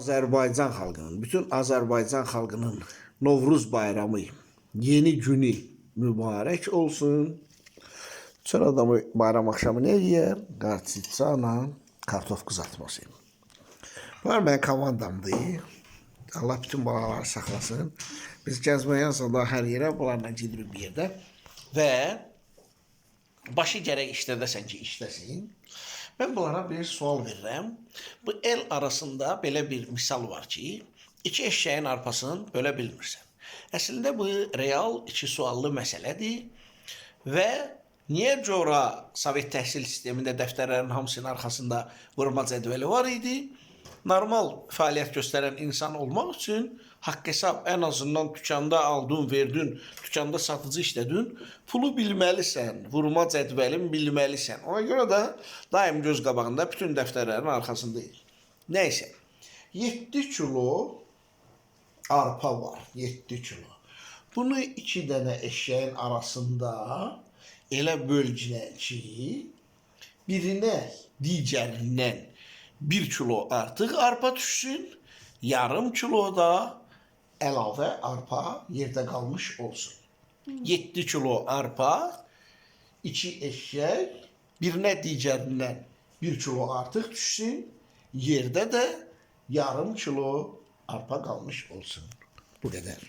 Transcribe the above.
Azərbaycan xalqının, bütün Azərbaycan xalqının Novruz bayramı, yeni günü mübarək olsun. Çöl adamı bayram axşamı nə yeyər? Qarçıçana, kartof qızartması. Bunlar mənim komandamdır. Allah bütün balaları saxlasın. Biz gəzməyə da hər yerə, bunlarla gedirik bir yerdə. Və başı gərək işlədəsən ki, işləsin. Ben bunlara bir sual verirəm. Bu el arasında belə bir misal var ki, iki eşeğin arpasını bölə bilmirsən. Əslində bu real iki suallı məsələdir və niyə cora Sovet təhsil sistemində dəftərlərin hamısının arxasında vurma cədvəli var idi? Normal fəaliyyət göstərən insan olmaq üçün haqq hesab ən azından dükkanda aldın, verdin, dükkanda satıcı işlədin, pulu bilməlisən, vurma cədvəlin bilməlisən. Ona görə də daim göz qabağında bütün dəftərlərin arxasındayıq. Nəysə, 7 kilo arpa var, 7 kilo. Bunu 2 dənə eşeğin arasında elə bölgünə ki, birinə digərindən 1 kilo artıq arpa düşsün, yarım kilo da əlavə arpa yerdə qalmış olsun. 7 kilo arpa, 2 eşək, birinə digərindən 1 kilo artıq düşsün, yerdə də yarım kilo arpa qalmış olsun. Bu qədər.